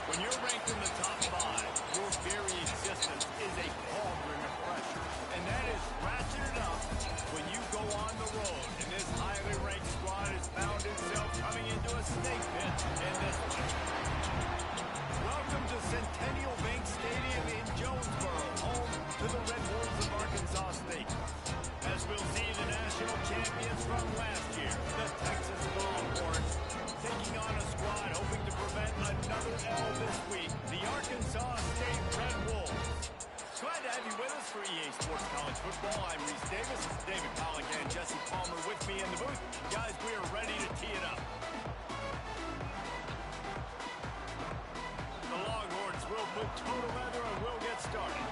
When you're ranked in the top 5, your very existence is a cauldron of pressure. And that is ratcheted up when you go on the road. And this highly ranked squad has found itself coming into a snake pit in this one. Welcome to Centennial Bank Stadium in Jonesboro, home to the Red Wolves of Arkansas State. As we'll see the national champions from last year, the Texas Longhorns, taking on a squad hoping to prevent another L this week, the Arkansas State Red Wolves. Glad to have you with us for EA Sports College Football. I'm Reese Davis. It's David Pollock and Jesse Palmer with me in the booth. Guys, we are ready to tee it up. The Longhorns will put toe to leather and we'll get started.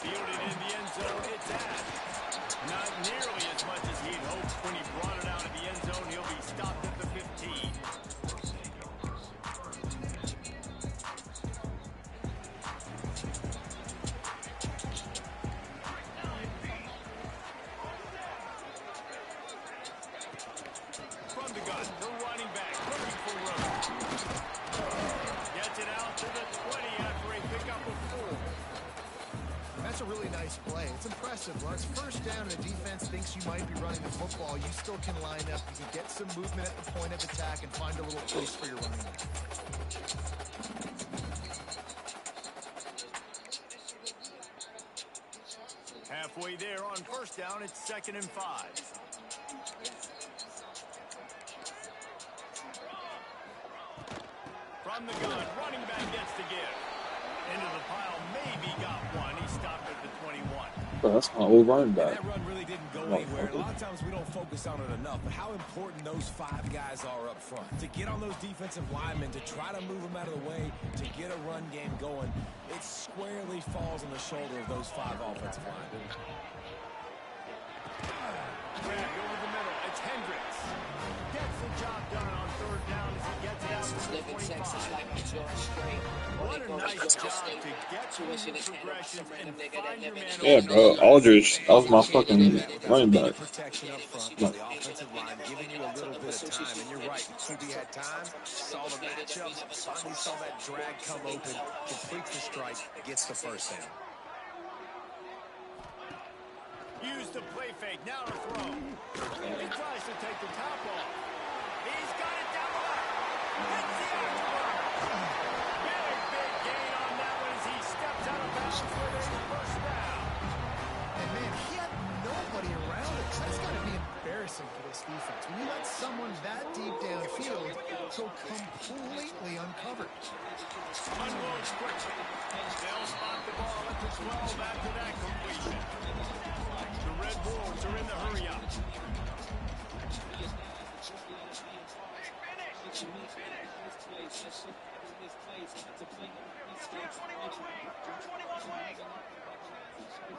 Fielded in the end zone, it's at. Not nearly as much as he'd hoped when he brought it out of the end zone. He'll be stopped at the 15. From the gun, the running back looking for room. Gets it out to the 20 after a pickup of 4. That's a really nice play. It's impressive. When it's first down and the defense thinks you might be running the football, you still can line up. You can get some movement at the point of attack and find a little place for your running back. Halfway there on first down, it's 2nd and 5. From the gun, running back gets the give. Into the pile, maybe got one. He stopped at the 21. Bro, that's my old running back. That run really didn't go anywhere. A lot of times we don't focus on it enough, but how important those 5 guys are up front. To get on those defensive linemen, to try to move them out of the way, to get a run game going, it squarely falls on the shoulder of those 5 offensive linemen. Grabbed over the middle. It's Hendricks. Gets the job done on 3rd down as he gets it out to the 25. What a nice job to get to the progressions and find your man. Yeah, bro. Aldridge, that was my fucking running back. Protection up front for the offensive line, giving you a little bit of time. And you're right, QB had time, saw the matchup, finally saw that drag come open, completes the strike, gets the first down. Use the play fake, now to throw. He tries to take the top off. He's got it down the left. Hits the afterburner. Big gain on that one as he steps out of bounds with a first down. And man, he had nobody around it. That's got to be embarrassing for this defense. When you let someone that deep downfield go completely uncovered. Unloads quickly. They'll spot the ball at the 12 after that completion. The Red Wolves are in the hurry-up.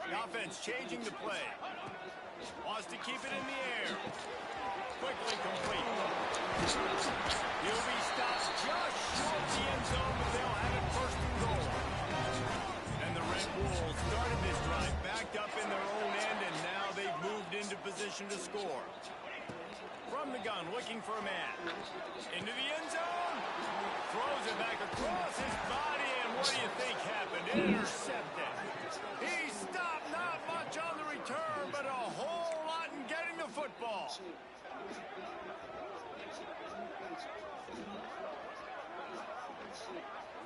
The offense changing the play. Wants to keep it in the air. Quickly complete. He'll be stopped just short of the end zone, but they'll have it 1st and goal. And the Red Wolves started this drive backed up in their own end, and now they've moved into position to score. From the gun, looking for a man. Into the end zone. Throws it back across his body, and what do you think happened? Intercepted. He stopped, not much on the return, but a whole lot in getting the football.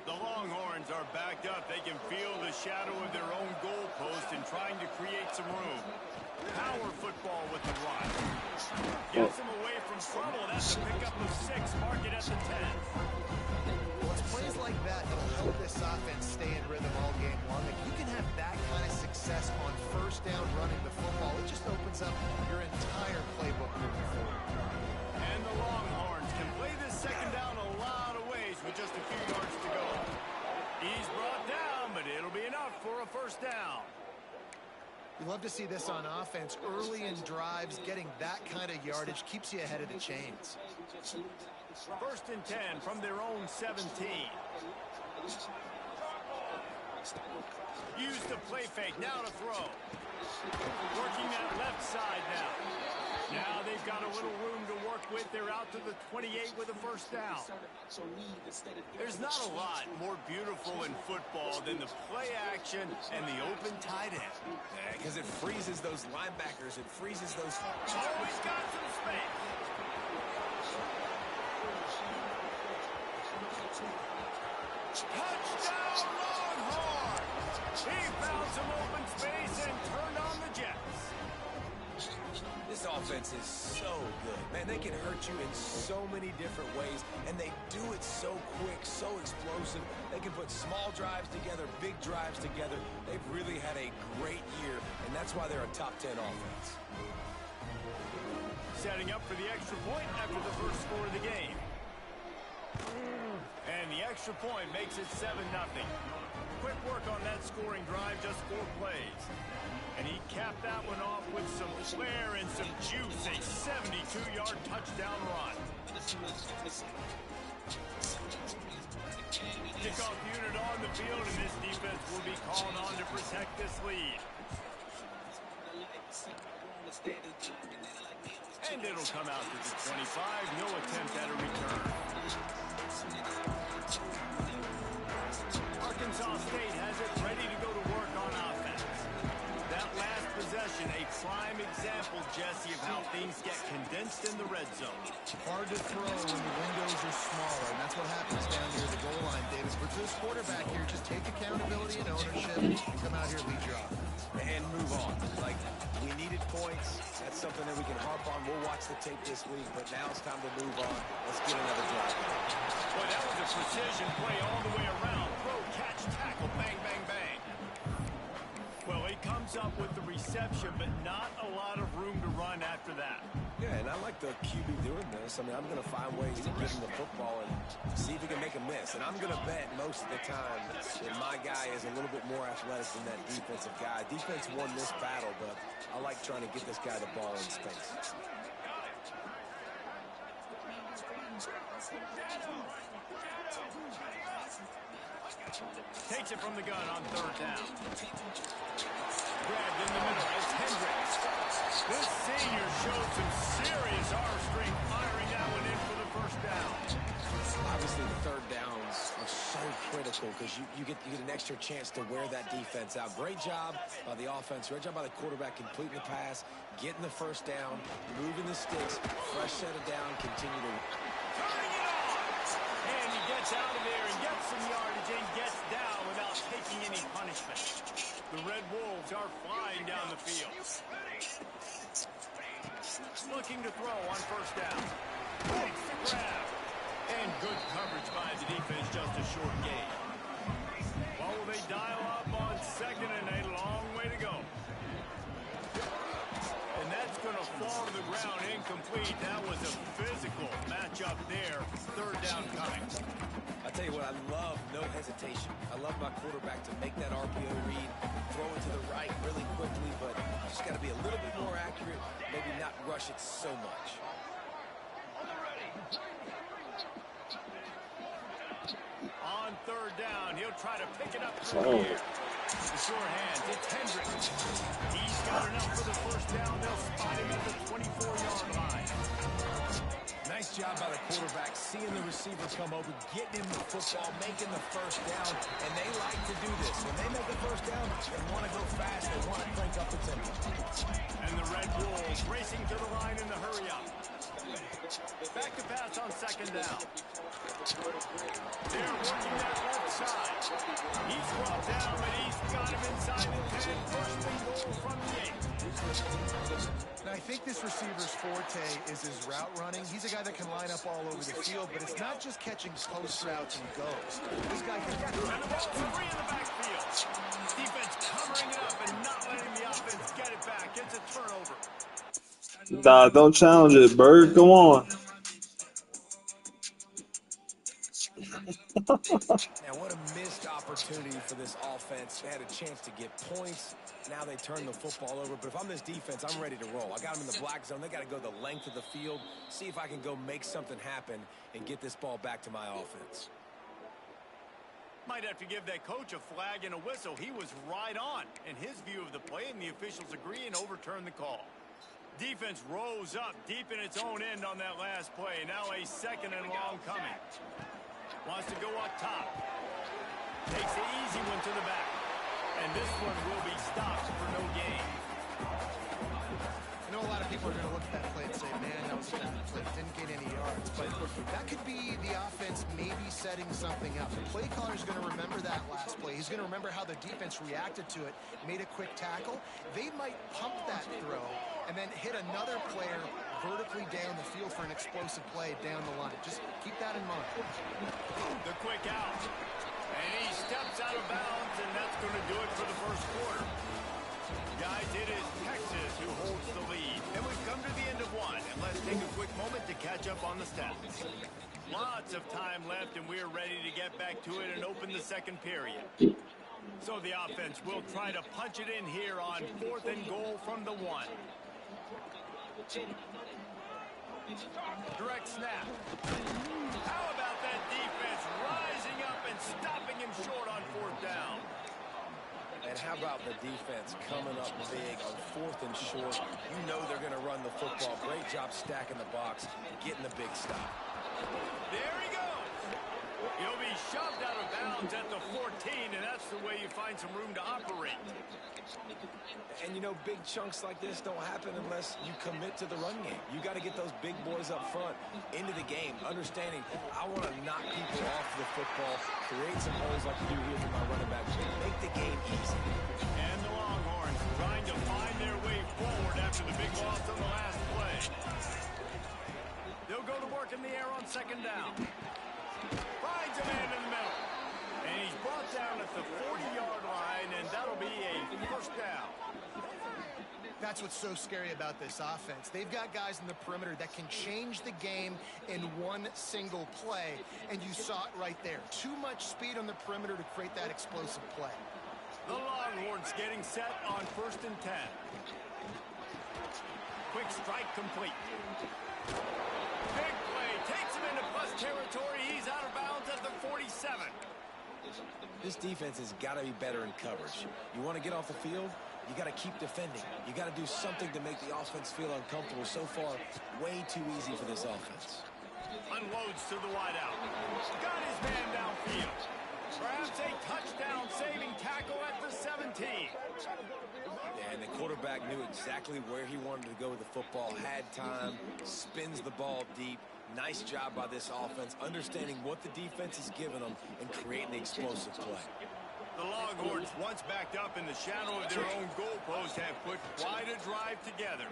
The Longhorns are backed up. They can feel the shadow of their own goalpost and trying to create some room. Power football with the run. Gets them away from trouble. That's a pickup of 6. Mark it at the 10. Well, it's plays like that that'll help this offense stay in rhythm all game long. If you can have that kind of success on first down running the football, it just opens up your entire playbook moving forward. And the Longhorns can play this second down a lot of ways with just a few yards to go. He's brought down, but it'll be enough for a first down. You love to see this on offense. Early in drives, getting that kind of yardage keeps you ahead of the chains. First and 10 from their own 17. Use the play fake. Now to throw. Working that left side now. Now they've got a little room to work with. They're out to the 28 with a first down. There's not a lot more beautiful in football than the play action and the open tight end. Because it freezes those linebackers. It freezes those... Oh, he's got some space. Touchdown, Longhorns! He found some open space and turned on the Jets. This offense is so good. Man, they can hurt you in so many different ways, and they do it so quick, so explosive. They can put small drives together, big drives together. They've really had a great year, and that's why they're a top 10 offense. Setting up for the extra point after the first score of the game. And the extra point makes it 7-0. Quick work on that scoring drive, just 4 plays. And he capped that one off with some flair and some juice, a 72-yard touchdown run. Kickoff unit on the field, and this defense will be called on to protect this lead. And it'll come out to the 25. No attempt at a return. Arkansas State has it ready to go to work on offense. That last possession, a prime example, Jesse, of how things get condensed in the red zone. Hard to throw when the windows are smaller, and that's what happens down near the goal line, David. For this quarterback here, just take accountability and ownership and come out here and lead your offense. And move on. Like, we needed points. That's something that we can harp on. We'll watch the tape this week, but now it's time to move on. Let's get another drive. Boy, that was a precision play all the way around. Throw, catch, tackle, bang, bang, bang. Well, he comes up with the reception, but not a lot of room to run after that. Yeah, and I like the QB doing this. I mean, I'm going to find ways to get him the football and see if he can make a miss. And I'm going to bet most of the time that my guy is a little bit more athletic than that defensive guy. Defense won this battle, but I like trying to get this guy the ball in space. Takes it from the gun on third down. Grabbed in the middle. It's Hendricks. This senior showed some serious arm strength, firing that one in for the first down. Obviously, the third downs are so critical because you get an extra chance to wear that defense out. Great job by the offense. Great job by the quarterback completing the pass, getting the first down, moving the sticks, fresh set of down, continue to... Turning it on! And he gets out of there and gets some yardage and gets down without taking any punishment. The Red Wolves are flying down the field. Looking to throw on first down. Takes the grab. And good coverage by the defense, just a short gain. Well, will they dial up on second and a long way to go? And that's going to fall to the ground incomplete. That was a physical matchup there. Third down coming. I tell you what, I love no hesitation. I love my quarterback to make that RPO read, throw it to the right really quickly, but just got to be a little bit more accurate, maybe not rush it so much. On third down, he'll try to pick it up through the air. The short hands, it's Hendricks. He's got enough for the first down. They'll spot him at the 24-yard line. Nice job by the quarterback, seeing the receiver come over, getting him the football, making the first down, and they like to do this. When they make a first down, they want to go fast, they want to crank up the tempo. And the Red Wolves racing to the line in the hurry-up. Back to pass on second down. They're working that left side. He's brought down, but he's got him inside the 10. First and goal from the 8. Now, I think this receiver's forte is his route running. He's a guy that can line up all over the field, but it's not just catching post routes and goes. This guy can... And the ball's free in the backfield. Defense covering it up and not letting the offense get it back. It's a turnover. Nah, don't challenge it, Bird. Come on. Now, what a missed opportunity for this offense. They had a chance to get points. Now they turn the football over. But if I'm this defense, I'm ready to roll. I got them in the black zone. They got to go the length of the field, see if I can go make something happen and get this ball back to my offense. Might have to give that coach a flag and a whistle. He was right on in his view of the play, and the officials agree and overturn the call. Defense rose up deep in its own end on that last play. Now a second and long coming. Wants to go up top. Takes the easy one to the back. And this one will be stopped for no gain. I know a lot of people are going to look at that play and say, man, that was a bad play. Didn't get any yards. But that could be the offense maybe setting something up. The play caller is going to remember that last play. He's going to remember how the defense reacted to it, made a quick tackle. They might pump that throw and then hit another player vertically down the field for an explosive play down the line. Just keep that in mind. The quick out. And he steps out of bounds, and that's going to do it for the first quarter. Guys, it is Texas who holds the lead. And we've come to the end of one. And let's take a quick moment to catch up on the stats. Lots of time left, and we're ready to get back to it and open the second period. So the offense will try to punch it in here on 4th and goal from the 1. Direct snap. How about that defense rising up and stopping him short on 4th down? And how about the defense coming up big on 4th and short? You know they're going to run the football. Great job stacking the box and getting the big stop. There he goes. He'll be shoved out of bounds at the 14, and that's the way you find some room to operate. And, you know, big chunks like this don't happen unless you commit to the run game. You got to get those big boys up front into the game, understanding I want to knock people off the football, create some holes like you do here for my running back, make the game easy. And the Longhorns trying to find their way forward after the big loss on the last play. They'll go to work in the air on second down. Finds a man in the middle. And he's brought down at the 40-yard line, and that'll be a first down. That's what's so scary about this offense. They've got guys in the perimeter that can change the game in one single play, and you saw it right there. Too much speed on the perimeter to create that explosive play. The Longhorns getting set on 1st and 10. Quick strike complete. Big play. Takes him into plus territory. He's out of bounds at the 47. This defense has got to be better in coverage. You want to get off the field, you got to keep defending. You got to do something to make the offense feel uncomfortable. So far, way too easy for this offense. Unloads to the wideout. Got his man downfield. Perhaps a touchdown-saving tackle at the 17. Yeah, and the quarterback knew exactly where he wanted to go with the football, had time, spins the ball deep. Nice job by this offense, understanding what the defense is giving them and creating the explosive play. The Longhorns, once backed up in the shadow of their own goalpost, have put quite a drive together.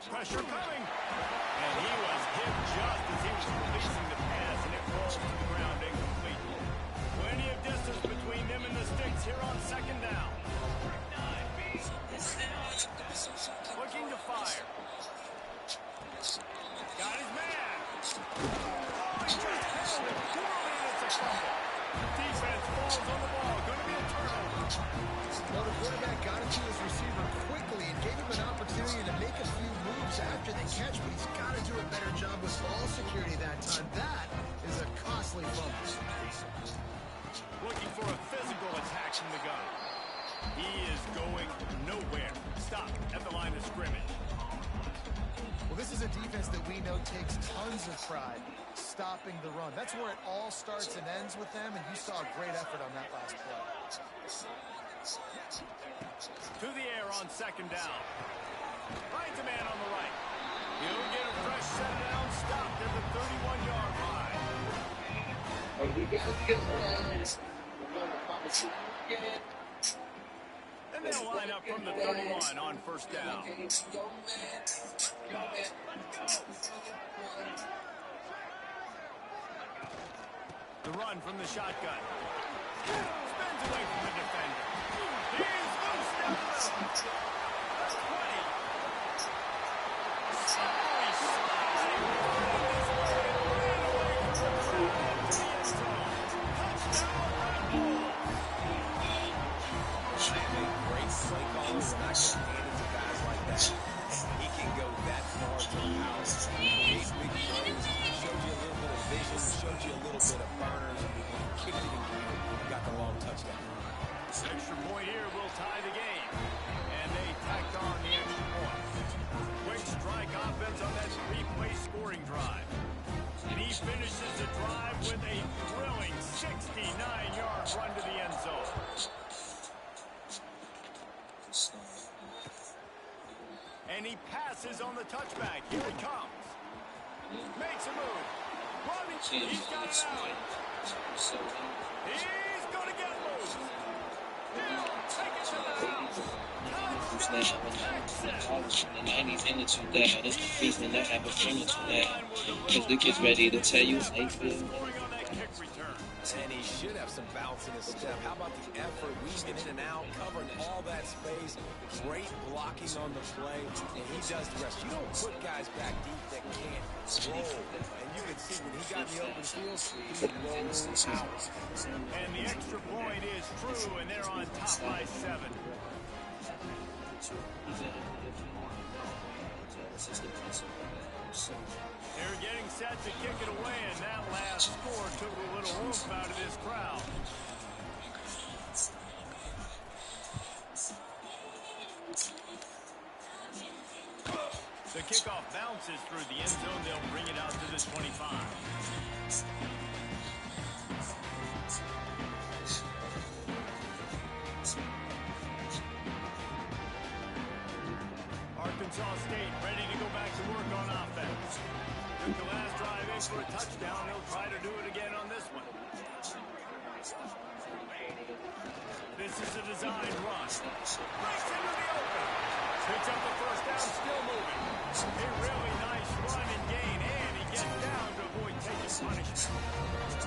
Pressure coming. And he was hit just as he was releasing the pass, and it rolls to the ground incomplete. Plenty of distance between them and the sticks here on second down. Looking to fire. Got his man. Oh, he just held it poorly, and it's a fumble. Defense falls on the ball. Going to be a turnover. Well, the quarterback got it to his receiver quickly and gave him an opportunity to make a few moves after the catch, but he's got to do a better job with ball security that time. That is a costly fumble. Looking for a physical attack from the gun. He is going nowhere. Stop at the line of scrimmage. Well, this is a defense that we pride, stopping the run. That's where it all starts and ends with them, and you saw a great effort on that last play. To the air on second down. Finds a man on the right. He'll get a fresh set down, stopped at the 31-yard line. And they'll line up from the 31 on first down. The run from the shotgun. Spins away from the defender. He's loose down the middle. 20. Slippery slide. Ran away from the crowd to the end zone. Touchdown, Red Bulls. Great play callers are not going to hand it to guys like that. He can go that far to the house, create big plays, showed you a little bit of vision, showed you a little bit of burners, kicked it in gear, got the long touchdown. Extra point here will tie the game. And they tacked on the extra point. Quick strike offense on that three-play scoring drive. And he finishes the drive with a thrilling 69-yard run to the end zone. And he passes on the touchback. Here he comes. Makes a move. Running. He's got it out. He's going to get loose. He'll take it to the house. In the 90s and the 2000s, the reason I have a friend to that. Because the kid's ready to tell you how you feel. And he should have some bounce in his step. How about the effort, weaving in and out, covering all that space, great blocking on the play, and he does the rest. You don't put guys back deep that can't roll. And you can see when he got in the open field, he rolled out. And the extra point is true, and they're on top by 7. They're getting set to kick it away, and that last score took a little oomph out of this crowd. The kickoff bounces through the end zone. They'll bring it out to the 25. Arkansas State ready to go back to work on offense. Took the last drive in for a touchdown. They'll try to do it again on this one. This is a designed run. Breaks into the open. Picks up the first down, still moving. A really nice run and gain, and he gets down to avoid taking punishment.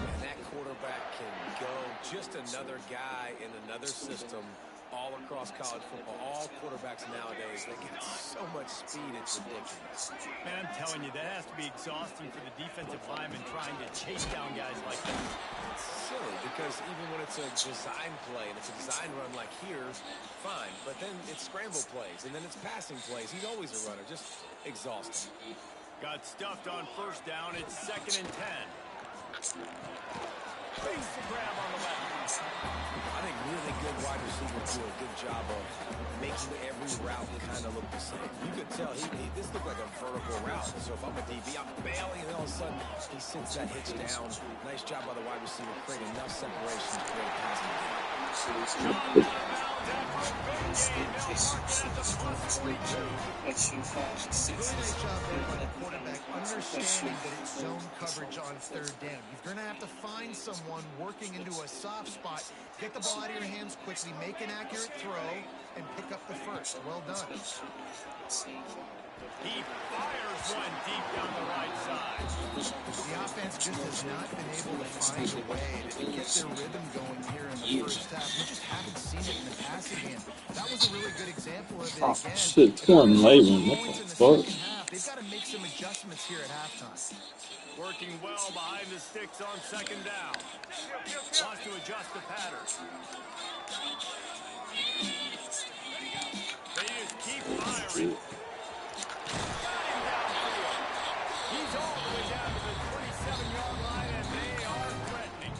And that quarterback can go. Just another guy in another system all across college football. All quarterbacks nowadays, they got so much speed, it's ridiculous. Man, I'm telling you, that has to be exhausting for the defensive lineman trying to chase down guys like that. It's silly because even when it's a design play and it's a design run like here, fine. But then it's scramble plays and then it's passing plays. He's always a runner, just exhausting. Got stuffed on first down. It's 2nd and 10. Face the grab on the left. I think really good wide receivers do a good job of making every route kind of look the same. You could tell this looked like a vertical route. So if I'm a DB, I'm bailing, and all of a sudden he sits that hitch down. Nice job by the wide receiver, creating enough separation to create a passing game. Really nice job there by the quarterback, understanding that it's zone coverage on third down. You're going to have to find someone working into a soft spot, get the ball out of your hands quickly, make an accurate throw, and pick up the first. Well done. He fires one deep down the right side. The offense just has not been able to find a way to get their rhythm going here in the first half. We just haven't seen it in the passing game. That was a really good example of it Oh, again. shit, torn labrum. What the fuck? They've got to make some adjustments here at halftime. Working well behind the sticks on 2nd down. Wants to adjust the pattern. They just keep firing. He's all the way down to the 27-yard line, and they are threatening.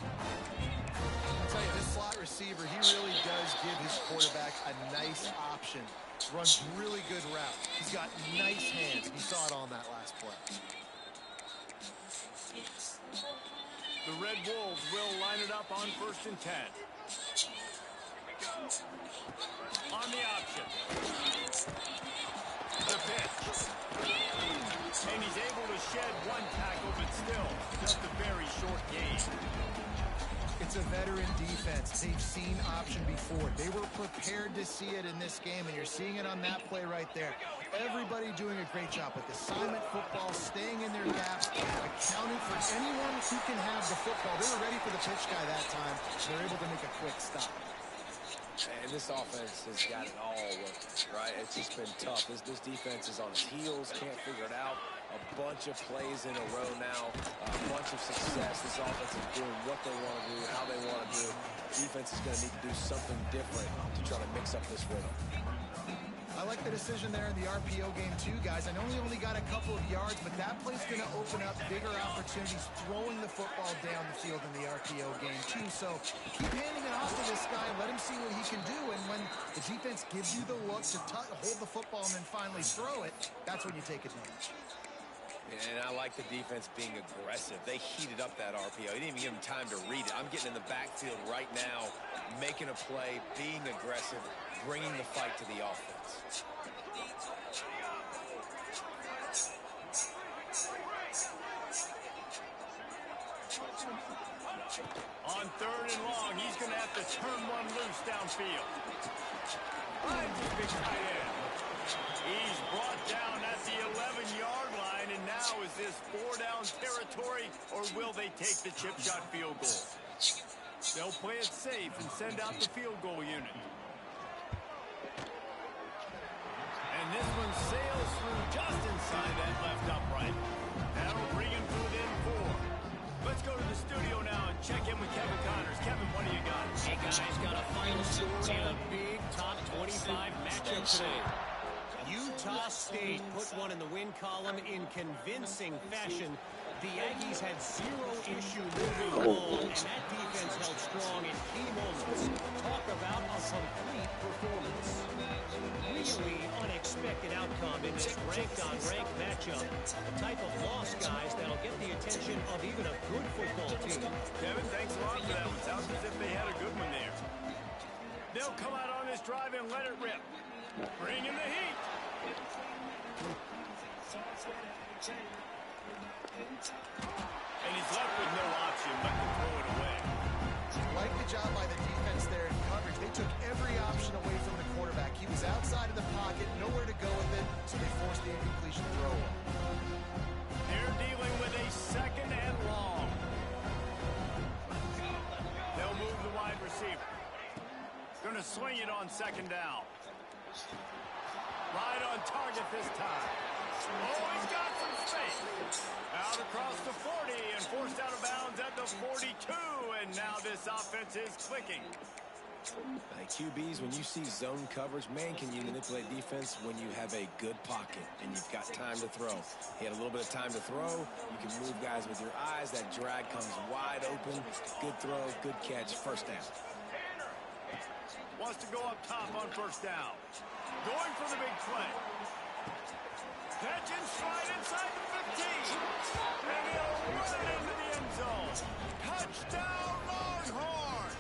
I'll tell you, this slot receiver, he really does give his quarterback a nice option. Runs really good route. He's got nice hands. You saw it on that last play. Red Wolves will line it up on 1st and 10. On the option. The pitch. And he's able to shed one tackle, but still just a very short gain. It's a veteran defense. They've seen option before. They were prepared to see it in this game, and you're seeing it on that play right there. Everybody doing a great job with assignment football, staying in their gaps, accounting for anyone who can have the football. They were ready for the pitch guy that time. They're able to make a quick stop. And this offense has got it all working, right? It's just been tough. This defense is on its heels, can't figure it out. A bunch of plays in a row now, a bunch of success. This offense is doing what they want to do, how they want to do. Defense is going to need to do something different to try to mix up this rhythm. I like the decision there in the RPO game too, guys. I know he only got a couple of yards, but that play's going to open up bigger opportunities throwing the football down the field in the RPO game too. So keep handing it off to this guy and let him see what he can do. And when the defense gives you the look to hold the football and then finally throw it, that's when you take advantage. And I like the defense being aggressive. They heated up that RPO. He didn't even give him time to read it. I'm getting in the backfield right now, making a play, being aggressive, bringing the fight to the offense. On 3rd and long, he's going to have to turn one loose downfield. Finds his big tight end. He's brought down at the 11-yard line, and now is this 4-down territory, or will they take the chip shot field goal? They'll play it safe and send out the field goal unit. And this one sails through just inside that left upright. That'll bring him to within 4. Let's go to the studio now and check in with Kevin Connors. Kevin, what do you got? Hey, guys, got a final score in a big top 25 matchup today. Utah State put one in the win column in convincing fashion. The Aggies had zero issue moving the ball, and that defense held strong in key moments. Talk about a complete performance. Really unexpected outcome in this ranked-on-ranked matchup. The type of loss, guys, that'll get the attention of even a good football team. Kevin, thanks a lot for that one. Sounds as if they had a good one there. They'll come out on this drive and let it rip. Bring in the heat. And he's left with no option but to throw it away. Like the job by the defense there in coverage. They took every option away from the quarterback. He was outside of the pocket, nowhere to go with it, so they forced the incompletion throw. They're dealing with a 2nd and long. They'll move the wide receiver. Going to swing it on 2nd down. Right on target this time. Oh, he's got some space. Out across the 40 and forced out of bounds at the 42. And now this offense is clicking. QBs, when you see zone coverage, man, can you manipulate defense when you have a good pocket and you've got time to throw. He had a little bit of time to throw. You can move guys with your eyes. That drag comes wide open. Good throw, good catch, 1st down. Wants to go up top on 1st down. Going for the big play. Catch and stride inside the 15. And he'll run it into the end zone. Touchdown, Longhorn!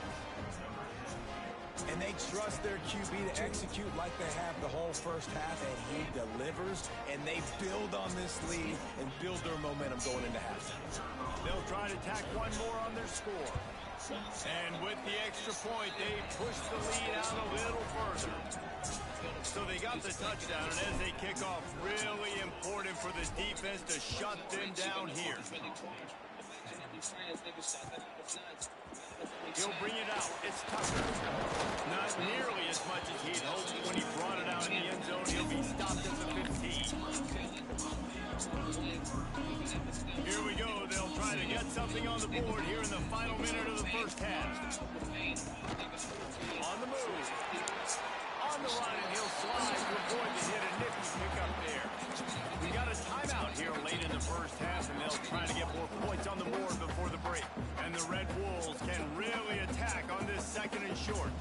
And they trust their QB to execute like they have the whole 1st half, and he delivers, and they build on this lead and build their momentum going into halftime. They'll try to tack one more on their score. And with the extra point, they push the lead out a little further. So they got the touchdown, and as they kick off, really important for the defense to shut them down here. He'll bring it out. It's Tucker. Not nearly as much as he'd hoped. When he brought it out in the end zone, he'll be stopped at the 15. Here we go. They'll try to get something on the board here in the final minute of the 1st half. On the move. On the run, and he'll slide to avoid the hit. A nippy pickup there. We got a timeout here late in the 1st half, and they'll try to get more points on the board before the break. And the Red Wolves can really attack on this 2nd and short.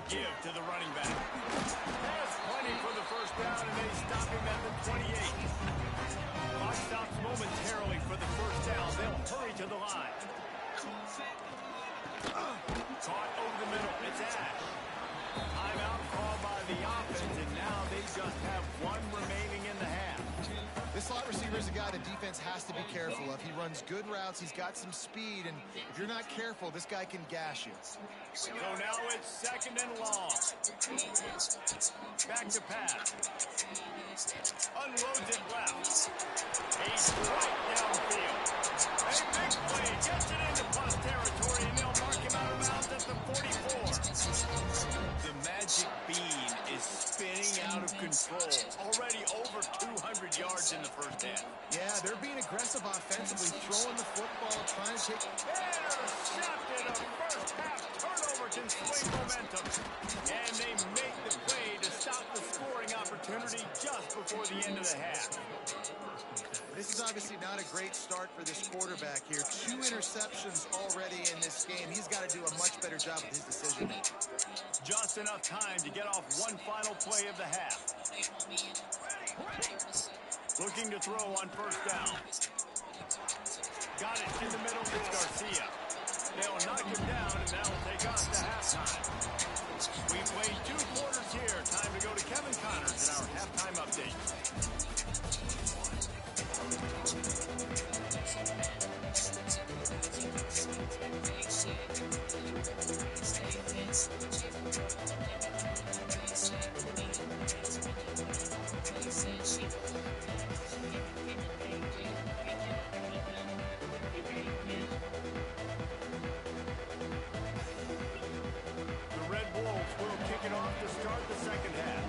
Give to the running back. That's plenty for the 1st down, and they stop him at the 28. Clock stops momentarily for the 1st down. They'll defense has to be careful of. He runs good routes. He's got some speed, and if you're not careful, this guy can gash you. So now it's second and long. Back to pass. Unloads it left. He's right downfield. A big play. Gets it into plus territory, and they'll mark him out of bounds at the 44. The magic bean is spinning out of control. Already over 200 yards in the first half. Yeah, they're being aggressive offensively, throwing the football, trying to take... Intercepted. A first half turnover can swing momentum. And they make the play to stop the scoring opportunity just before the end of the half. This is obviously not a great start for this quarterback here. 2 interceptions already in this game. He's got to do a much better job with his decision making. Just enough time to get off one final play of the half. Looking to throw on first down. Got it in the middle with Garcia. They'll knock him down, and that'll take us to halftime. We played 2 quarters here. Time to go to Kevin Connors in our halftime update. The Red Wolves will kick it off to start the second half.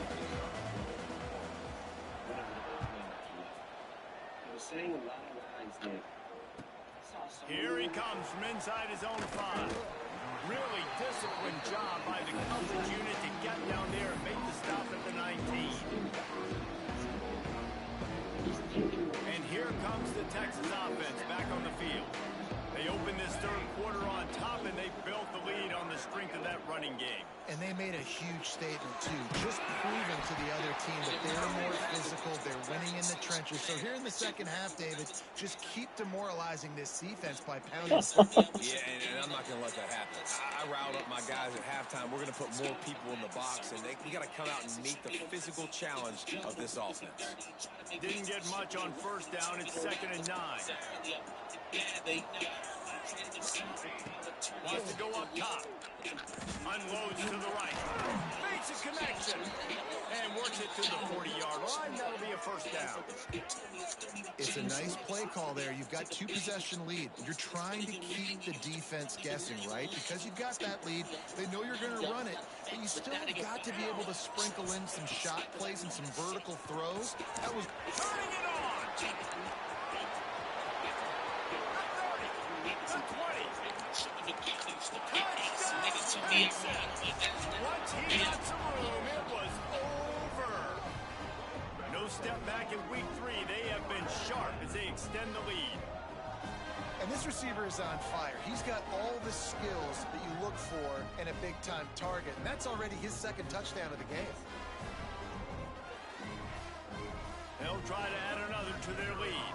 Here he comes from inside his own 5. Really disciplined job by the coverage unit to get down there and make the stop at the 19. And here comes the Texas offense back on the field. They opened this third quarter on top, and they built the lead on the strength of that running game. And they made a huge statement, too, just proving to the other team that they're more physical, they're winning in the trenches. So here in the second half, David, just keep demoralizing this defense by pounding. Yeah, and I'm not going to let that happen. I riled up my guys at halftime. We're going to put more people in the box, and we got to come out and meet the physical challenge of this offense. Didn't get much on first down. It's second and 9. Wants to go up top. Unloads to the right. Makes a connection. And works it to the 40-yard line. That'll be a first down. It's a nice play call there. You've got 2-possession lead. You're trying to keep the defense guessing, right? Because you've got that lead. They know you're going to run it, but you still got to be able to sprinkle in some shot plays and some vertical throws. That was turning it on. The 20. Once he got some room, it was over. No step back in week 3. They have been sharp as they extend the lead. And this receiver is on fire. He's got all the skills that you look for in a big-time target, and that's already his second touchdown of the game. They'll try to add another to their lead.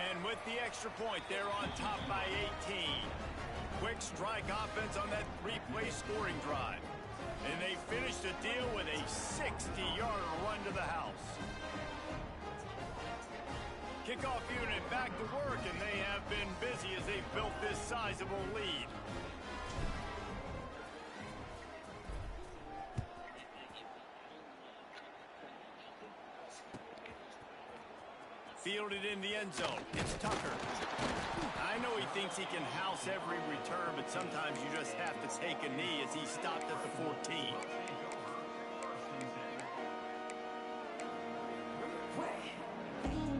And with the extra point, they're on top by 18. Quick strike offense on that 3-play scoring drive. And they finish the deal with a 60-yard run to the house. Kickoff unit back to work, and they have been busy as they built this sizable lead. Fielded in the end zone. It's Tucker. I know he thinks he can house every return, but sometimes you just have to take a knee as he stopped at the 14.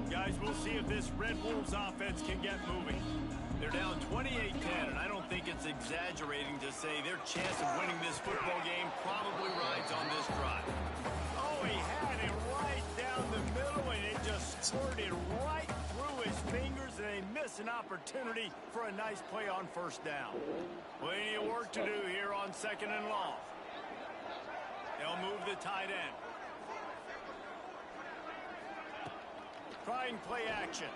Guys, we'll see if this Red Wolves offense can get moving. They're down 28-10, and I don't think it's exaggerating to say their chance of winning this football game probably rides on this drive. Oh, he had it right down the middle, and it just squirted right through his fingers, and they miss an opportunity for a nice play on first down. Plenty of work to do here on second and long. They'll move the tight end. Trying play action.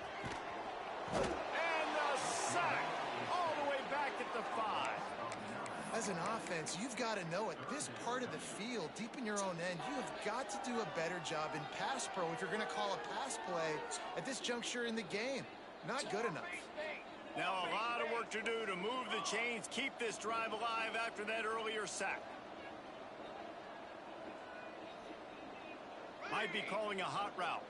And the sack all the way back at the 5. As an offense, you've got to know it. This part of the field, deep in your own end, you have got to do a better job in pass pro if you're going to call a pass play at this juncture in the game. Not good enough. Now a lot of work to do to move the chains, keep this drive alive after that earlier sack. Might be calling a hot route.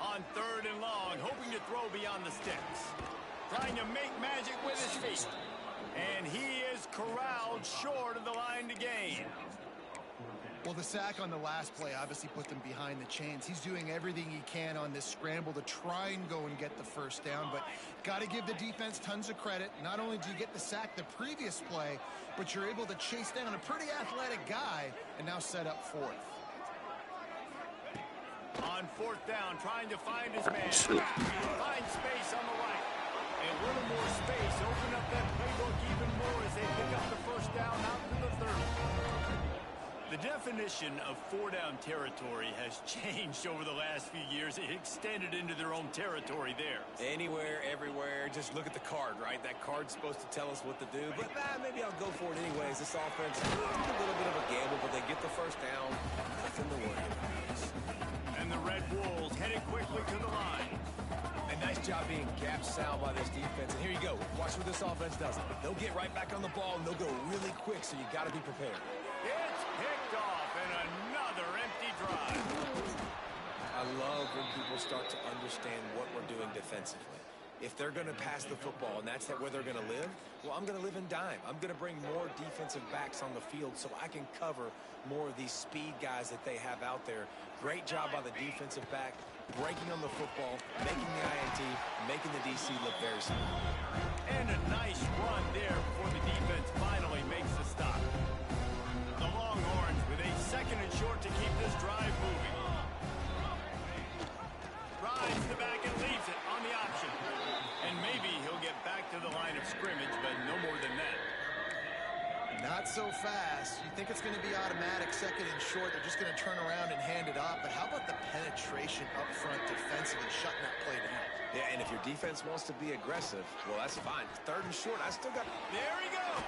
On 3rd and long, hoping to throw beyond the sticks. Trying to make magic with his feet. And he is corralled short of the line to gain. Well, the sack on the last play obviously put them behind the chains. He's doing everything he can on this scramble to try and go and get the first down, but got to give the defense tons of credit. Not only do you get the sack the previous play, but you're able to chase down a pretty athletic guy and now set up 4th. On 4th down, trying to find his man. Find space on the right. A little more space. Open up that playbook even more as they pick up the first down out to the 30. The definition of 4-down territory has changed over the last few years. It extended into their own territory there. Anywhere, everywhere. Just look at the card, right? That card's supposed to tell us what to do. But maybe I'll go for it anyways. This offense, a little bit of a gamble, but they get the first down. Nothing to worry about. And the Red Wolves headed quickly to the line. A nice job being gap sound by this defense. And here you go. Watch what this offense does. They'll get right back on the ball, and they'll go really quick, so you got to be prepared. It's picked off and another empty drive. I love when people start to understand what we're doing defensively. If they're going to pass the football and that's where they're going to live, well, I'm going to live in dime. I'm going to bring more defensive backs on the field so I can cover more of these speed guys that they have out there. Great job by the defensive back, breaking on the football, making the INT, making the DC look very small. And a nice run there before the defense finally makes the stop. The Longhorns with a 2nd and short to keep this drive moving. Rides the back and leaves it on the option. And maybe he'll get back to the line of scrimmage, but no more than that. Not so fast. You think it's going to be automatic 2nd and short. They're just going to turn around and hand it off. But how about the penetration up front defensively, shutting that play down? Yeah, and if your defense wants to be aggressive, well, that's fine. 3rd and short, I still got... There he goes.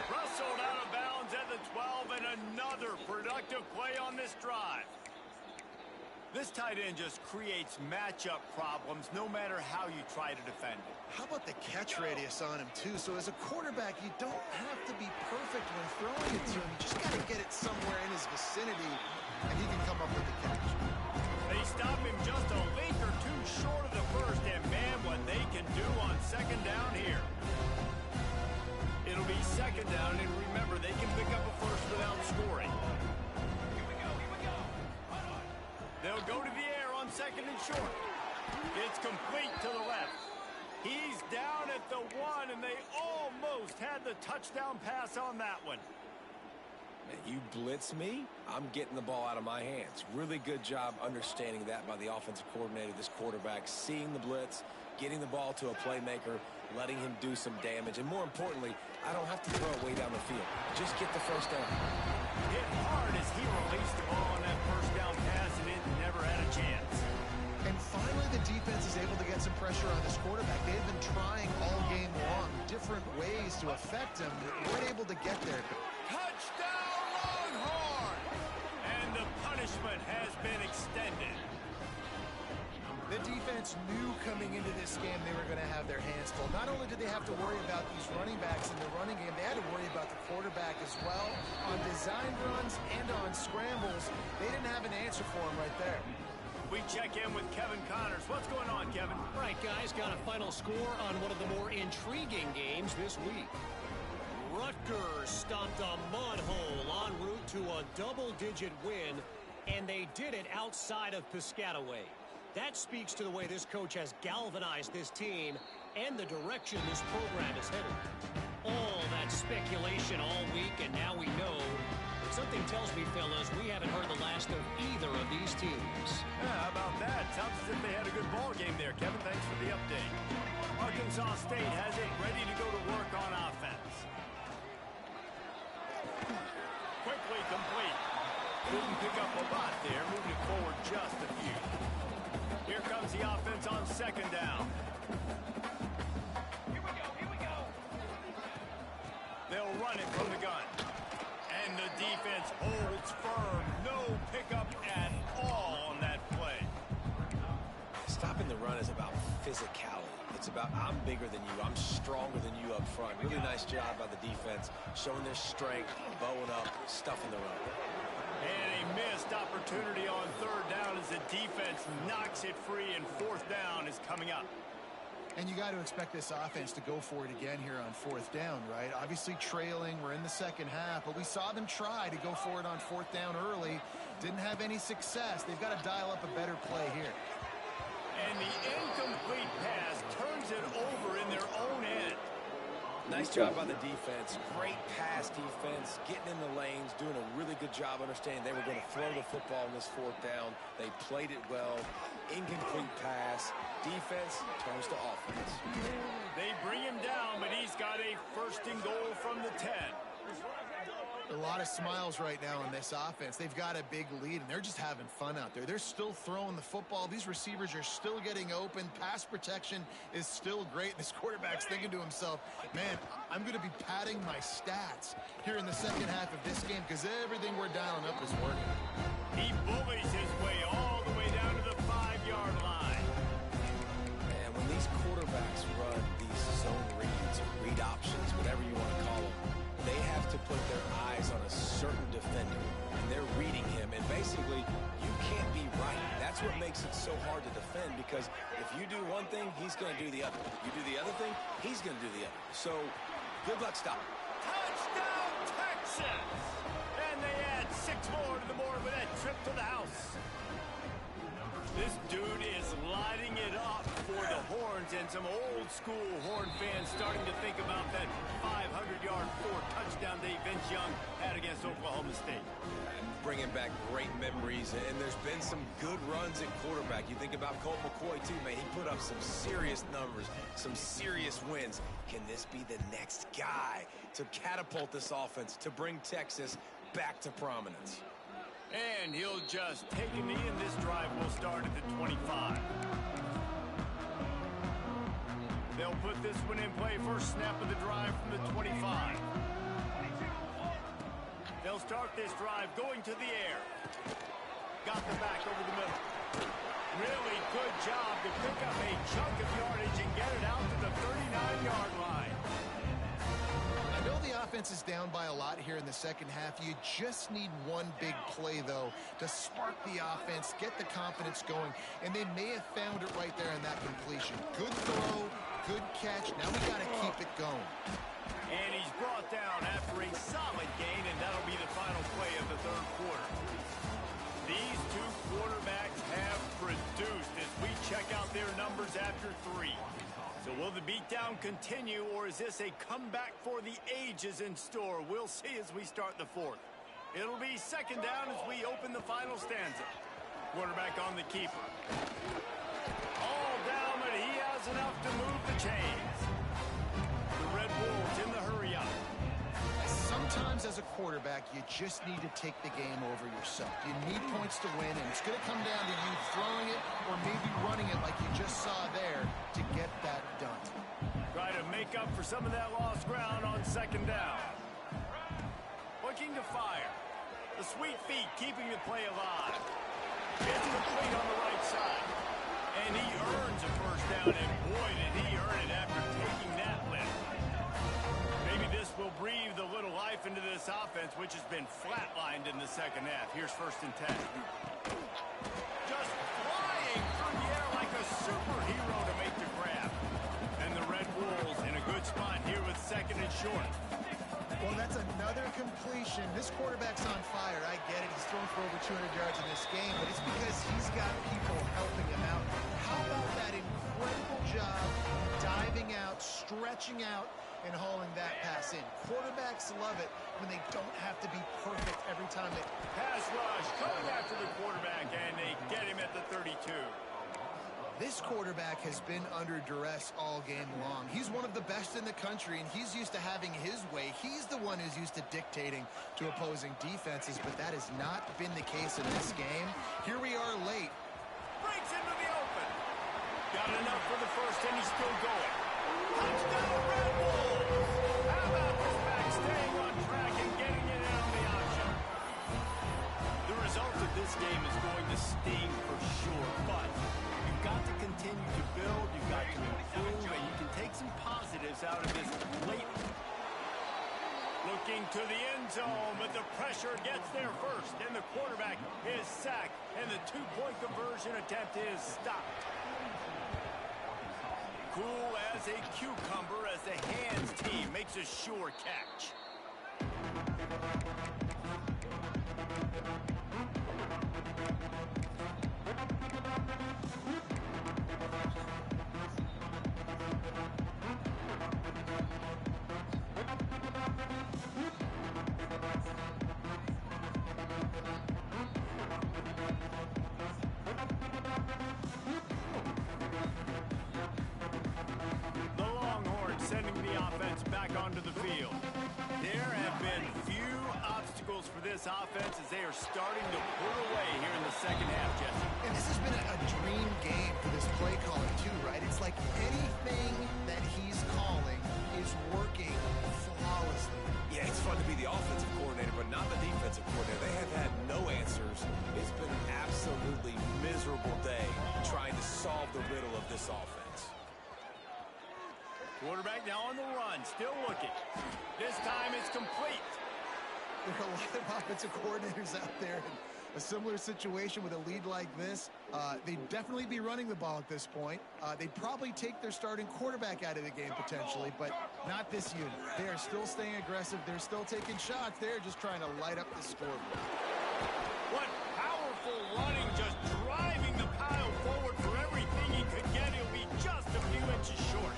Rustled out of bounds at the 12, and another productive play on this drive. This tight end just creates matchup problems no matter how you try to defend it. How about the catch radius on him, too? So as a quarterback, you don't have to be perfect when throwing it to him. You just got to get it somewhere in his vicinity, and he can come up with the catch. They stop him just a link or two short of the first, and man, what they can do on 2nd down here. It'll be 2nd down, and remember, they can pick up a first without scoring. They'll go to the air on 2nd and short. It's complete to the left. He's down at the 1, and they almost had the touchdown pass on that one. You blitz me, I'm getting the ball out of my hands. Really good job understanding that by the offensive coordinator, this quarterback, seeing the blitz, getting the ball to a playmaker, letting him do some damage. And more importantly, I don't have to throw it way down the field. Just get the first down. Hit hard as he released the ball on that first down pass, and it never had a chance. And finally, the defense is able to get some pressure on this quarterback. They've been trying all game long, different ways to affect him. They weren't able to get there. Touchdown, Longhorn! And the punishment has been extended. The defense knew coming into this game they were going to have their hands full. Not only did they have to worry about these running backs in the running game, they had to worry about the quarterback as well. On design runs and on scrambles, they didn't have an answer for him right there. We check in with Kevin Connors. What's going on, Kevin? All right, guys, got a final score on one of the more intriguing games this week. Rutgers stomped a mud hole en route to a double-digit win, and they did it outside of Piscataway. That speaks to the way this coach has galvanized this team and the direction this program is headed. All that speculation all week, and now we know. Something tells me, fellas, we haven't heard the last of either of these teams. Yeah, how about that? Sounds as if they had a good ball game there, Kevin. Thanks for the update. Arkansas State has it ready to go to work on offense. Quickly complete. Couldn't pick up a lot there, moving it forward just a few. Here comes the offense on second down. Here we go. They'll run it from the gun. And the defense holds firm. No pickup at all on that play. Stopping the run is about physicality. It's about I'm bigger than you. I'm stronger than you up front. Really nice job by the defense, showing their strength, bowing up, stuffing the run. And a missed opportunity on third down as the defense knocks it free, and fourth down is coming up. And you got to expect this offense to go for it again here on fourth down, right? Obviously trailing, we're in the second half, but we saw them try to go for it on fourth down early. Didn't have any success. They've got to dial up a better play here. And the incomplete pass turns it over in their own end. Nice job by the defense. Great pass defense, getting in the lanes, doing a really good job understanding they were going to throw the football on this fourth down. They played it well. Incomplete pass. Defense turns to offense. They bring him down, but he's got a first and goal from the 10. A lot of smiles right now in this offense. They've got a big lead, and they're just having fun out there. They're still throwing the football. These receivers are still getting open. Pass protection is still great. This quarterback's thinking to himself, man, I'm going to be padding my stats here in the second half of this game because everything we're dialing up is working. He bullies his way all the way down to the 5-yard line. And when these quarterbacks run these zone reads, read options, whatever you want to call them, they have to put their eyes on a certain defender, and they're reading him, and basically, you can't be right. That's what makes it so hard to defend, because if you do one thing, he's going to do the other. You do the other thing, he's going to do the other. So, good luck stopping. Touchdown, Texas! And they add 6 more to the board with that trip to the house. This dude is lighting it up for the Horns, and some old-school Horn fans starting to think about that 500-yard 4-touchdown day Vince Young had against Oklahoma State. Bringing back great memories, and there's been some good runs at quarterback. You think about Colt McCoy, too, man. He put up some serious numbers, some serious wins. Can this be the next guy to catapult this offense, to bring Texas back to prominence? And he'll just take a knee, and this drive will start at the 25. They'll put this one in play. First snap of the drive from the 25. They'll start this drive going to the air. Got the back over the middle. Really good job to pick up a chunk of yardage and get it out to the 39-yard line. I know the offense is down by a lot here in the second half. You just need one big play, though, to spark the offense, get the confidence going, and they may have found it right there in that completion. Good throw, good catch. Now we got to keep it going. And he's brought down after a solid gain, and that'll be the final play of the third quarter. These two quarterbacks have produced as we check out their numbers after 3. So will the beatdown continue, or is this a comeback for the ages in store? We'll see as we start the fourth. It'll be second down as we open the final stanza. Quarterback on the keeper. All down, but he has enough to move the chains. The Red Wolves in the hurry-up. Sometimes as a quarterback, you just need to take the game over yourself. You need points to win, and it's going to come down to you throwing it or maybe running it like you just saw there to get that done. Try to make up for some of that lost ground on second down. Looking to fire. The sweet feet keeping the play alive. It's complete on the right side. And he earns a first down, and boy, did he earn it after taking that lift. Maybe this will breathe a little life into this offense, which has been flatlined in the second half. Here's 1st and 10. Just flying through the air like a superhero to make the grab. And the Red Wolves in a good spot here with 2nd and short. Well, that's another completion. This quarterback's on fire. I get it. He's thrown for over 200 yards in this game, but it's because he's got people helping him out. How about that incredible job diving out, stretching out, and hauling that pass in? Quarterbacks love it when they don't have to be perfect every time they... Pass rush coming after the quarterback, and they get him at the 32. This quarterback has been under duress all game long. He's one of the best in the country, and he's used to having his way. He's the one who's used to dictating to opposing defenses, but that has not been the case in this game. Here we are late. breaks into the open. Got enough for the first, and he's still going. Touchdown, Red Bulls! How about this back staying on track and getting it in on the option? The result of this game is going to sting for sure, but you've got to continue to build, you've got to improve, and you can take some positives out of this late. Looking to the end zone, but the pressure gets there first, and the quarterback is sacked, and the two-point conversion attempt is stopped. Cool as a cucumber as the hands team makes a sure catch. Sending the offense back onto the field. There have been few obstacles for this offense as they are starting to pull away here in the second half, Jesse. And this has been a dream game for this play caller too, right? It's like anything that he's calling is working flawlessly. Yeah, it's fun to be the offensive coordinator, but not the defensive coordinator. They have had no answers. It's been an absolutely miserable day trying to solve the riddle of this offense. Quarterback now on the run, still looking. This time it's complete. There are a lot of offensive coordinators out there in a similar situation with a lead like this. They'd definitely be running the ball at this point. They'd probably take their starting quarterback out of the game potentially, but not this unit. They are still staying aggressive. They're still taking shots. They're just trying to light up the scoreboard. What powerful running, just driving the pile forward for everything he could get. He'll be just a few inches short.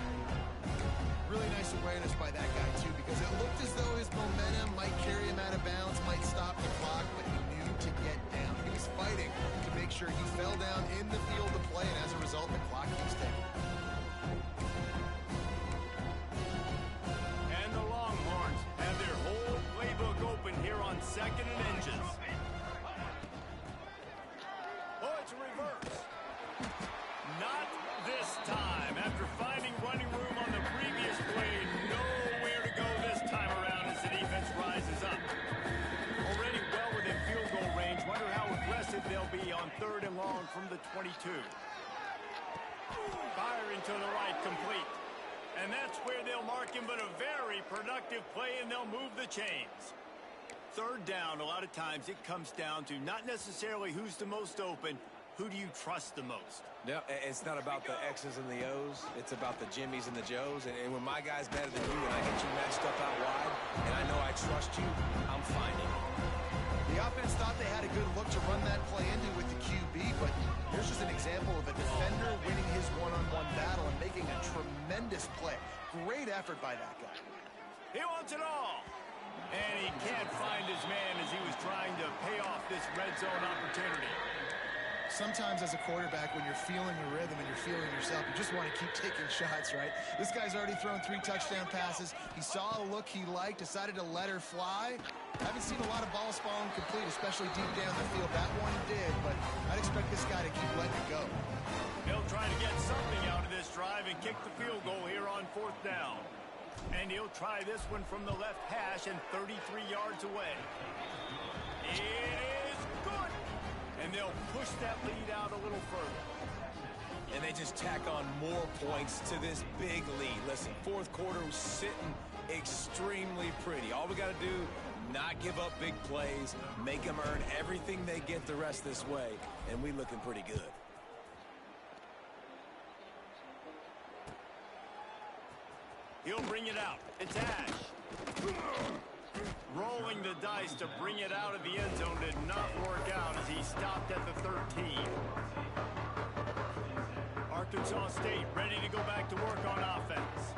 Really nice awareness by that guy, too, because it looked as though his momentum might carry him out of bounds, might stop the clock, but he knew to get down. He was fighting to make sure he fell down in the field of play, and as a result, the clock keeps ticking. And the Longhorns have their whole playbook open here on 2nd and inches. Oh, it's a reverse. Not this time. After finding running room on the previous play, nowhere to go this time around as the defense rises up. Already well within field goal range. Wonder how aggressive they'll be on 3rd and long from the 22. Firing to the right, complete. And that's where they'll mark him, but a very productive play, and they'll move the chains. 3rd down, a lot of times it comes down to not necessarily who's the most open, who do you trust the most? No, it's not about the X's and the O's. It's about the Jimmies and the Joes. And when my guy's better than you and I get you matched up out wide, and I know I trust you, I'm finding it. The offense thought they had a good look to run that play into with the QB, but here's just an example of a defender winning his one-on-one battle and making a tremendous play. Great effort by that guy. He wants it all. And he can't find his man as he was trying to pay off this red zone opportunity. Sometimes as a quarterback, when you're feeling the rhythm and you're feeling yourself, you just want to keep taking shots, right? This guy's already thrown 3 touchdown passes. He saw a look he liked, decided to let her fly. Haven't seen a lot of balls falling complete, especially deep down the field. That one did, but I'd expect this guy to keep letting it go. He'll try to get something out of this drive and kick the field goal here on 4th down. And he'll try this one from the left hash and 33 yards away. It is good. And they'll push that lead out a little further. And they just tack on more points to this big lead. Listen, 4th quarter was sitting extremely pretty. All we got to do, not give up big plays, make them earn everything they get the rest this way, and we looking pretty good. He'll bring it out. It's Ash. Rolling the dice to bring it out of the end zone did not work out as he stopped at the 13. Arkansas State ready to go back to work on offense.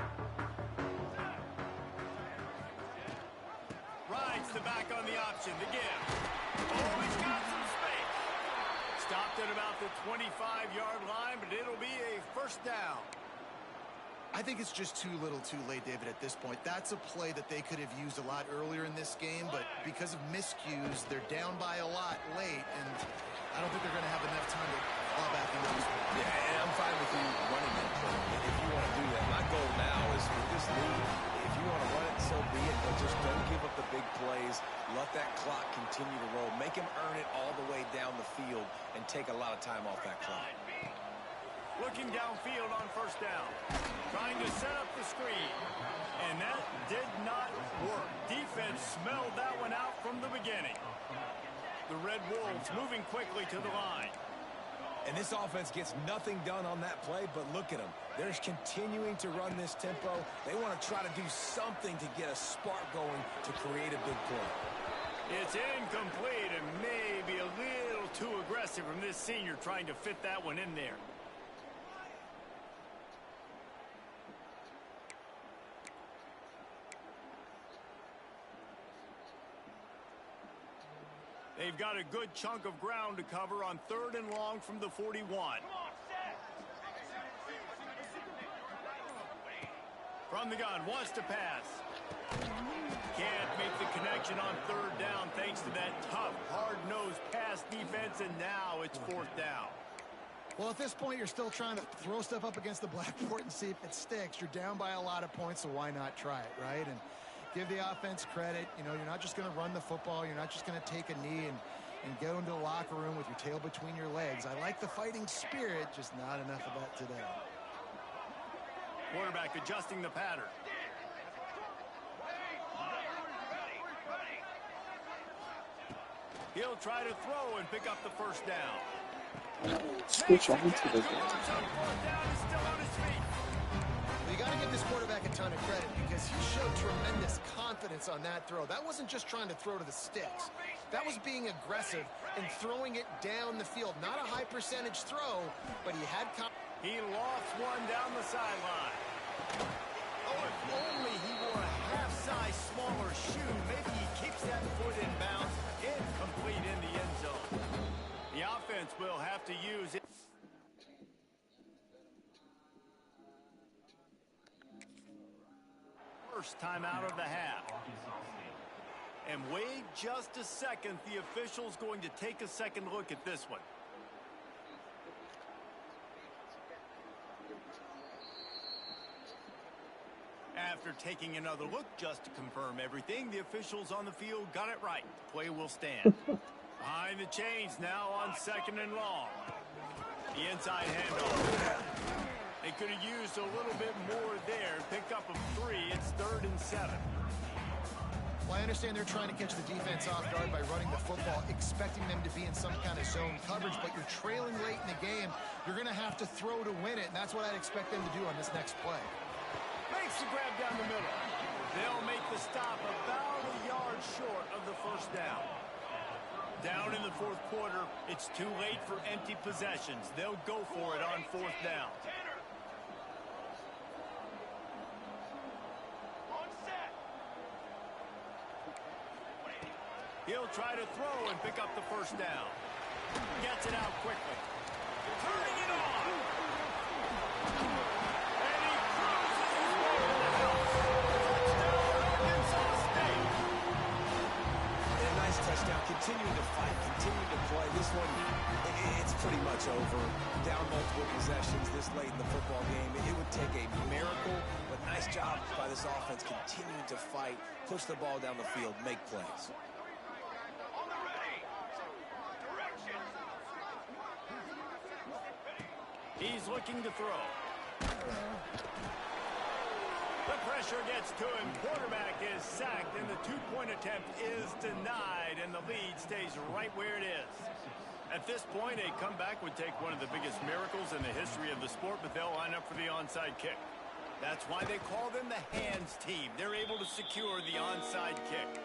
Rides the back on the option, the give. Oh, he's got some space. Stopped at about the 25-yard line, but it'll be a 1st down. I think it's just too little too late, David, at this point. That's a play that they could have used a lot earlier in this game, but because of miscues, they're down by a lot late, and I don't think they're going to have enough time to claw back into this one. Yeah, and I'm fine with you running it if you want to do that. My goal now is with this lead, if you want to run it, so be it, but just don't give up the big plays. Let that clock continue to roll. Make him earn it all the way down the field and take a lot of time off that clock. Looking downfield on first down. Trying to set up the screen. And that did not work. Defense smelled that one out from the beginning. The Red Wolves moving quickly to the line. And this offense gets nothing done on that play, but look at them. They're continuing to run this tempo. They want to try to do something to get a spark going to create a big play. It's incomplete and maybe a little too aggressive from this senior trying to fit that one in there. They've got a good chunk of ground to cover on 3rd and long from the 41. From the gun, wants to pass. Can't make the connection on 3rd down thanks to that tough, hard-nosed pass defense, and now it's 4th down. Well, at this point, you're still trying to throw stuff up against the blackboard and see if it sticks. You're down by a lot of points, so why not try it, right? And give the offense credit. You know, you're not just going to run the football. You're not just going to take a knee and go into the locker room with your tail between your legs. I like the fighting spirit, just not enough of that today. Quarterback adjusting the pattern. He'll try to throw and pick up the first down. Switch on to the game. You got to give this quarterback a ton of credit because he showed tremendous confidence on that throw. That wasn't just trying to throw to the sticks. That was being aggressive and throwing it down the field. Not a high percentage throw, but he had confidence. He lost one down the sideline. Oh, if only he wore a half-size smaller shoe. Maybe he keeps that foot in bounds. Incomplete in the end zone. The offense will have to use it. First time out of the half. And wait just a second. The official's going to take a second look at this one. After taking another look just to confirm everything, the officials on the field got it right. The play will stand. Behind the chains now on 2nd and long. The inside handoff. They could have used a little bit more there. Pick up of 3. It's 3rd and 7. Well, I understand they're trying to catch the defense off guard by running the football, expecting them to be in some kind of zone coverage, but you're trailing late in the game. You're going to have to throw to win it, and that's what I'd expect them to do on this next play. Makes the grab down the middle. They'll make the stop about a yard short of the first down. Down in the 4th quarter, it's too late for empty possessions. They'll go for it on 4th down. He'll try to throw and pick up the first down. Gets it out quickly. Turning it on. And he cruises his way to the house. Touchdown, Arkansas State. And a nice touchdown. Continuing to fight, continuing to play. This one, it's pretty much over. Down multiple possessions this late in the football game. It would take a miracle, but nice job by this offense continuing to fight, push the ball down the field, make plays. He's looking to throw. The pressure gets to him. Quarterback is sacked, and the 2-point attempt is denied, and the lead stays right where it is. At this point, a comeback would take one of the biggest miracles in the history of the sport, but they'll line up for the onside kick. That's why they call them the hands team. They're able to secure the onside kick.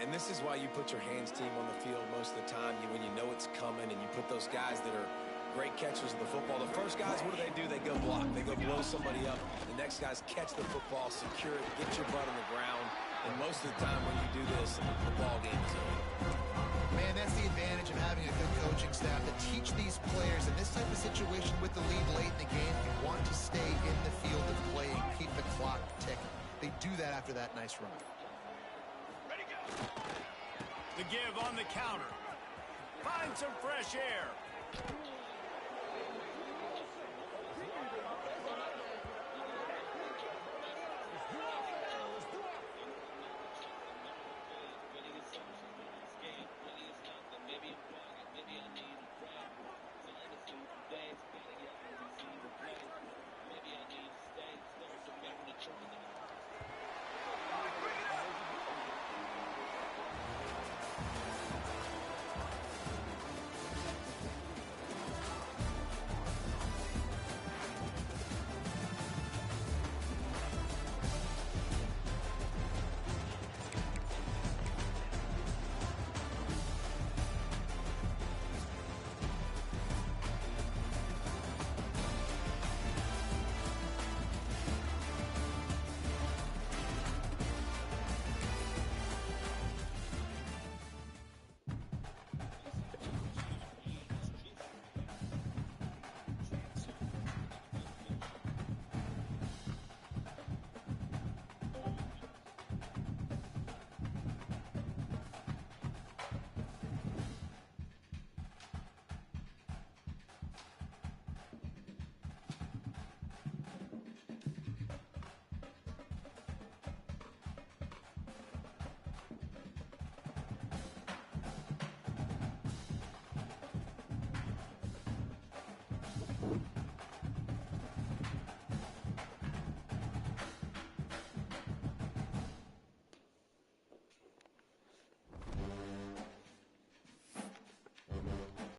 And this is why you put your hands team on the field most of the time. When you know it's coming, and you put those guys that are great catchers of the football. The first guys, what do? They go block. They go blow somebody up. The next guys catch the football, secure it, get your butt on the ground. And most of the time when you do this, the ball game is over. Man, that's the advantage of having a good coaching staff to teach these players that this type of situation with the lead late in the game, you want to stay in the field of play and keep the clock ticking. They do that after that nice run. Ready, go. The give on the counter. Find some fresh air.